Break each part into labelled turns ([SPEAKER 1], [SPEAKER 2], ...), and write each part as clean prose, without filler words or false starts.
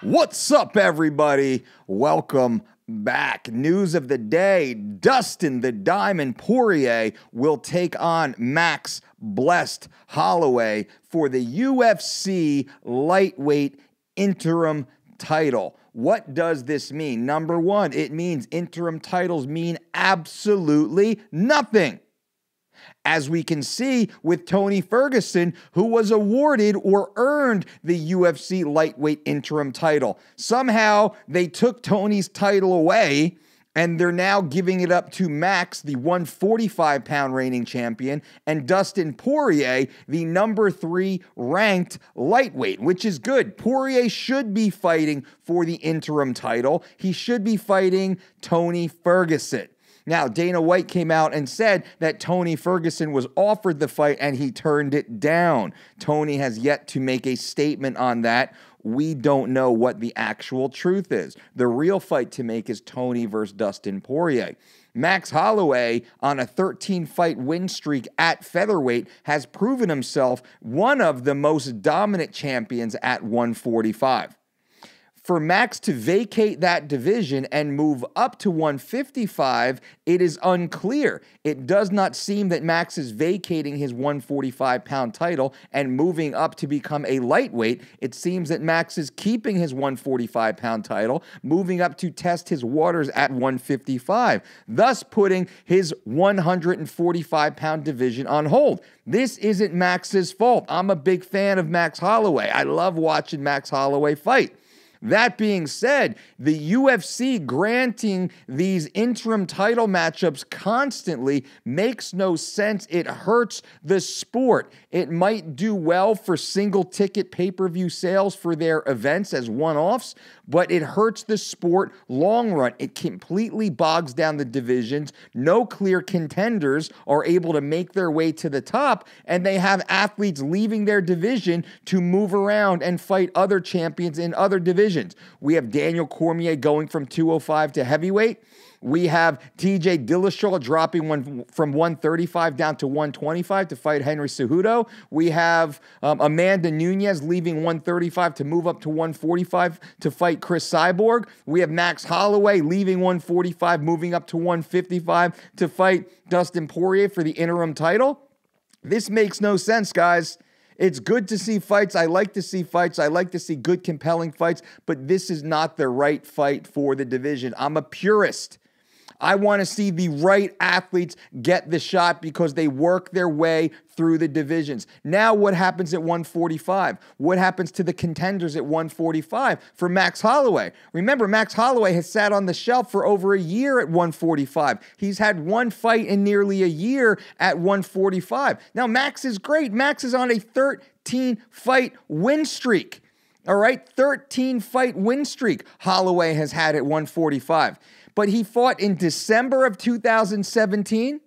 [SPEAKER 1] What's up, everybody? Welcome back. News of the day: Dustin the Diamond Poirier will take on Max Blessed Holloway for the UFC lightweight interim title. What does this mean? Number one, it means interim titles mean absolutely nothing. As we can see with Tony Ferguson, who was awarded or earned the UFC lightweight interim title. Somehow they took Tony's title away and they're now giving it up to Max, the 145-pound reigning champion, and Dustin Poirier, the number 3 ranked lightweight, which is good. Poirier should be fighting for the interim title. He should be fighting Tony Ferguson. Now, Dana White came out and said that Tony Ferguson was offered the fight and he turned it down. Tony has yet to make a statement on that. We don't know what the actual truth is. The real fight to make is Tony versus Dustin Poirier. Max Holloway, on a 13-fight win streak at featherweight, has proven himself one of the most dominant champions at 145. For Max to vacate that division and move up to 155, it is unclear. It does not seem that Max is vacating his 145-pound title and moving up to become a lightweight. It seems that Max is keeping his 145-pound title, moving up to test his waters at 155, thus putting his 145-pound division on hold. This isn't Max's fault. I'm a big fan of Max Holloway. I love watching Max Holloway fight. That being said, the UFC granting these interim title matchups constantly makes no sense. It hurts the sport. It might do well for single-ticket pay-per-view sales for their events as one-offs, but it hurts the sport long run. It completely bogs down the divisions. No clear contenders are able to make their way to the top, and they have athletes leaving their division to move around and fight other champions in other divisions. We have Daniel Cormier going from 205 to heavyweight. We have TJ Dillashaw dropping from 135 down to 125 to fight Henry Cejudo. We have Amanda Nunes leaving 135 to move up to 145 to fight Chris Cyborg. We have Max Holloway leaving 145, moving up to 155 to fight Dustin Poirier for the interim title. This makes no sense, guys. It's good to see fights. I like to see fights. I like to see good, compelling fights, but this is not the right fight for the division. I'm a purist. I want to see the right athletes get the shot because they work their way through the divisions. Now what happens at 145? What happens to the contenders at 145 for Max Holloway? Remember, Max Holloway has sat on the shelf for over a year at 145. He's had one fight in nearly a year at 145. Now, Max is great. Max is on a 13-fight win streak. All right, 13-fight win streak Holloway has had at 145. But he fought in December of 2017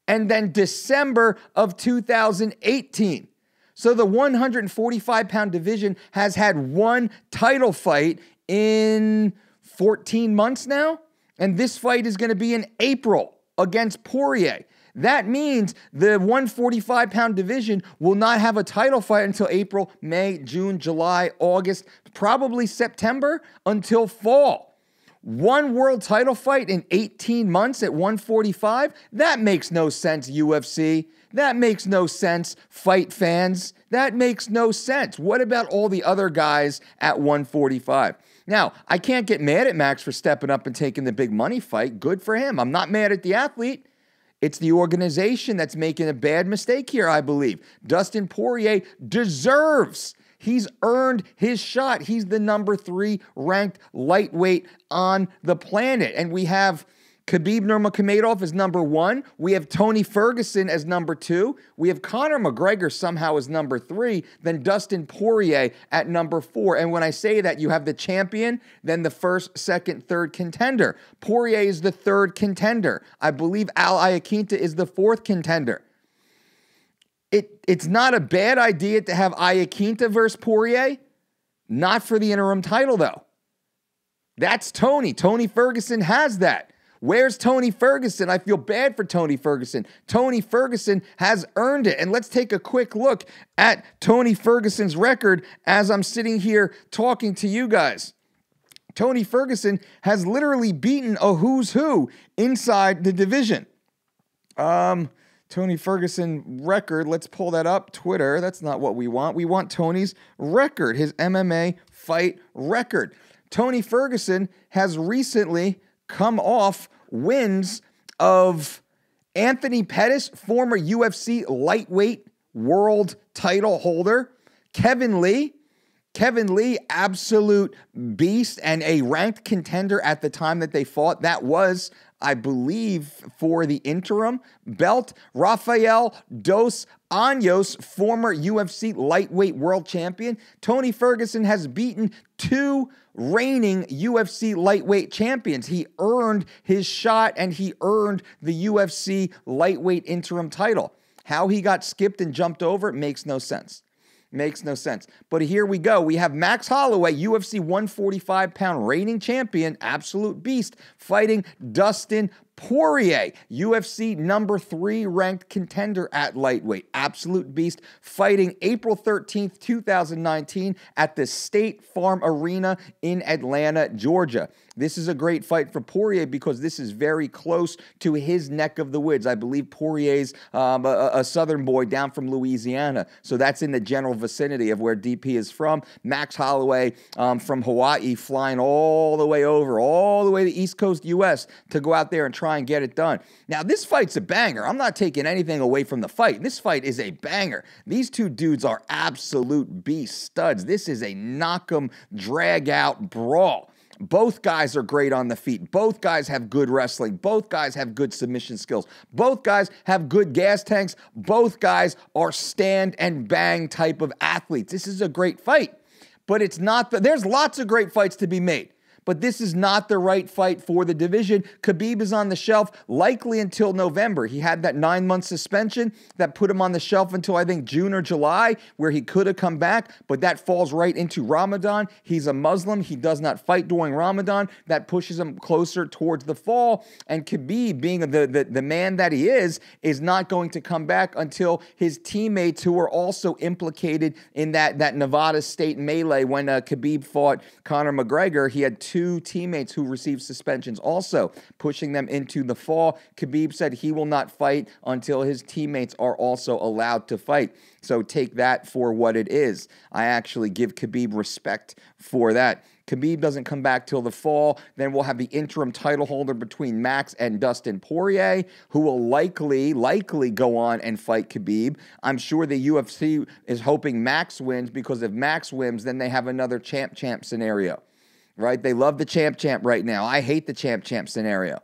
[SPEAKER 1] and then December of 2018. So the 145-pound division has had one title fight in 14 months now, and this fight is going to be in April against Poirier. That means the 145-pound division will not have a title fight until April, May, June, July, August, probably September, until fall. One world title fight in 18 months at 145? That makes no sense, UFC. That makes no sense, fight fans. That makes no sense. What about all the other guys at 145? Now, I can't get mad at Max for stepping up and taking the big money fight. Good for him. I'm not mad at the athlete. It's the organization that's making a bad mistake here, I believe. Dustin Poirier deserves. He's earned his shot. He's the number 3 ranked lightweight on the planet. And we have Khabib Nurmagomedov as number 1. We have Tony Ferguson as number 2. We have Conor McGregor somehow as number 3. Then Dustin Poirier at number 4. And when I say that, you have the champion, then the first, second, third contender. Poirier is the 3rd contender. I believe Al Iaquinta is the 4th contender. It's not a bad idea to have Iaquinta versus Poirier. Not for the interim title, though. That's Tony. Tony Ferguson has that. Where's Tony Ferguson? I feel bad for Tony Ferguson. Tony Ferguson has earned it. And let's take a quick look at Tony Ferguson's record as I'm sitting here talking to you guys. Tony Ferguson has literally beaten a who's who inside the division. Tony Ferguson record, let's pull that up. Twitter, that's not what we want. We want Tony's record, his MMA fight record. Tony Ferguson has recently come off wins of Anthony Pettis, former UFC lightweight world title holder, Kevin Lee, absolute beast and a ranked contender at the time that they fought. That was, I believe, for the interim belt. Rafael Dos Anjos, former UFC lightweight world champion. Tony Ferguson has beaten 2 reigning UFC lightweight champions. He earned his shot and he earned the UFC lightweight interim title. How he got skipped and jumped over, it makes no sense. Makes no sense. But here we go. We have Max Holloway, UFC 145-pound reigning champion, absolute beast, fighting Dustin Poirier, UFC number 3 ranked contender at lightweight, absolute beast, fighting April 13th, 2019 at the State Farm Arena in Atlanta, Georgia. This is a great fight for Poirier because this is very close to his neck of the woods. I believe Poirier's a southern boy down from Louisiana, so that's in the general vicinity of where DP is from. Max Holloway from Hawaii flying all the way over, all the way to the East Coast U.S. to go out there and try and get it done. Now, this fight's a banger. I'm not taking anything away from the fight. This fight is a banger. These two dudes are absolute beast studs. This is a knock-em, drag-out brawl. Both guys are great on the feet. Both guys have good wrestling. Both guys have good submission skills. Both guys have good gas tanks. Both guys are stand and bang type of athletes. This is a great fight, but it's not there's lots of great fights to be made. But this is not the right fight for the division. Khabib is on the shelf likely until November. He had that 9-month suspension that put him on the shelf until I think June or July, where he could have come back, but that falls right into Ramadan. He's a Muslim. He does not fight during Ramadan. That pushes him closer towards the fall. And Khabib, being the man that he is not going to come back until his teammates who were also implicated in that Nevada State melee when Khabib fought Conor McGregor. He had 2 teammates who received suspensions also, pushing them into the fall. Khabib said he will not fight until his teammates are also allowed to fight. So take that for what it is. I actually give Khabib respect for that. Khabib doesn't come back till the fall. Then we'll have the interim title holder between Max and Dustin Poirier, who will likely go on and fight Khabib. I'm sure the UFC is hoping Max wins, because if Max wins, then they have another champ-champ scenario. Right? They love the champ-champ right now. I hate the champ-champ scenario.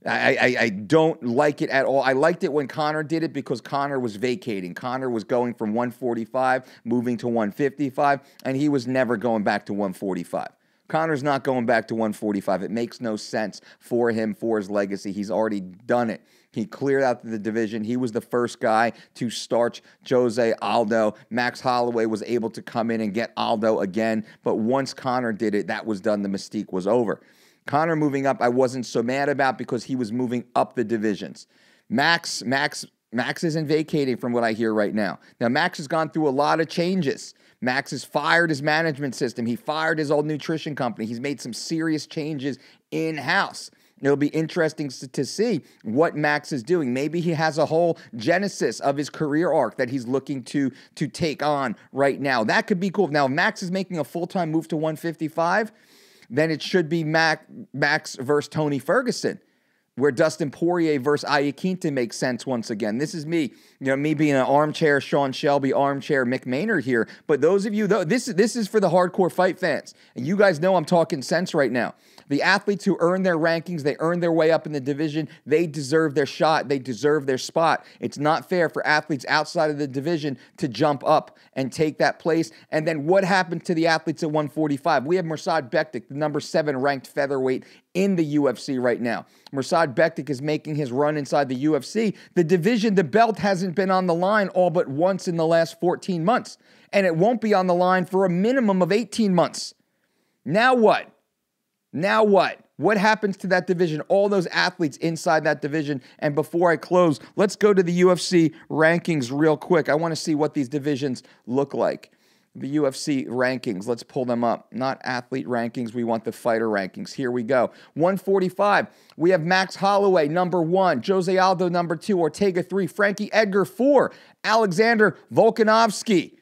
[SPEAKER 1] I don't like it at all. I liked it when Conor did it because Conor was vacating. Conor was going from 145, moving to 155, and he was never going back to 145. Conor's not going back to 145. It makes no sense for him, for his legacy. He's already done it. He cleared out the division. He was the first guy to starch Jose Aldo. Max Holloway was able to come in and get Aldo again, but once Conor did it, that was done. The mystique was over. Conor moving up, I wasn't so mad about because he was moving up the divisions. Max isn't vacating from what I hear right now. Now, Max has gone through a lot of changes. Max has fired his management system. He fired his old nutrition company. He's made some serious changes in-house. It'll be interesting to see what Max is doing. Maybe he has a whole genesis of his career arc that he's looking to take on right now. That could be cool. Now, if Max is making a full-time move to 155, then it should be Max versus Tony Ferguson, where Dustin Poirier versus Iaquinta makes sense once again. This is me, me being an armchair Sean Shelby, armchair Mick Maynard here. But those of you, this is for the hardcore fight fans. And you guys know I'm talking sense right now. The athletes who earn their rankings, they earn their way up in the division, they deserve their shot, they deserve their spot. It's not fair for athletes outside of the division to jump up and take that place. And then what happened to the athletes at 145? We have Mirsad Bektic, the number 7 ranked featherweight in the UFC right now. Mirsad Bektic is making his run inside the UFC. The division, the belt hasn't been on the line all but once in the last 14 months. And it won't be on the line for a minimum of 18 months. Now what? Now what? What happens to that division? All those athletes inside that division. And before I close, let's go to the UFC rankings real quick. I want to see what these divisions look like. The UFC rankings, let's pull them up. Not athlete rankings, we want the fighter rankings. Here we go. 145, we have Max Holloway, number 1. Jose Aldo, number 2. Ortega, 3. Frankie Edgar, 4. Alexander Volkanovski.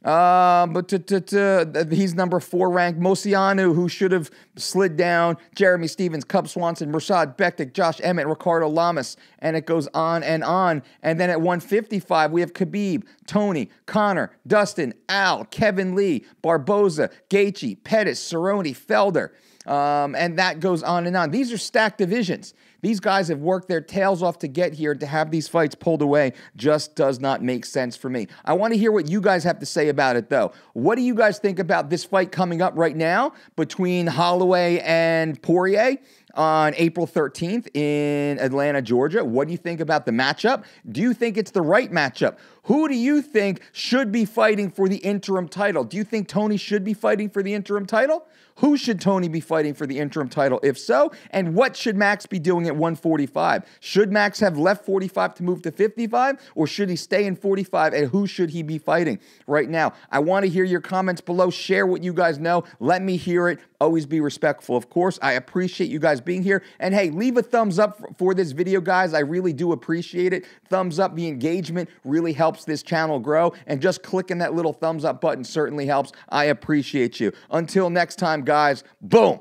[SPEAKER 1] He's number 4 ranked. Mosianu, who should have slid down. Jeremy Stevens, Cub Swanson, Rashad Bektik, Josh Emmett, Ricardo Lamas, and it goes on and on. And then at 155, we have Khabib, Tony, Connor, Dustin, Al, Kevin Lee, Barboza, Gaethje, Pettis, Cerrone, Felder. And that goes on and on. These are stacked divisions. These guys have worked their tails off to get here. To have these fights pulled away just does not make sense for me. I want to hear what you guys have to say about it, though. What do you guys think about this fight coming up right now between Holloway and Poirier on April 13th in Atlanta, Georgia? What do you think about the matchup? Do you think it's the right matchup? Who do you think should be fighting for the interim title? Do you think Tony should be fighting for the interim title? Who should Tony be fighting for the interim title, if so? And what should Max be doing at 145? Should Max have left 45 to move to 55? Or should he stay in 45? And who should he be fighting right now? I want to hear your comments below. Share what you guys know. Let me hear it. Always be respectful, of course. I appreciate you guys being here. And hey, leave a thumbs up for this video, guys. I really do appreciate it. Thumbs up, the engagement really helps this channel grow. And just clicking that little thumbs up button certainly helps. I appreciate you. Until next time, guys, boom.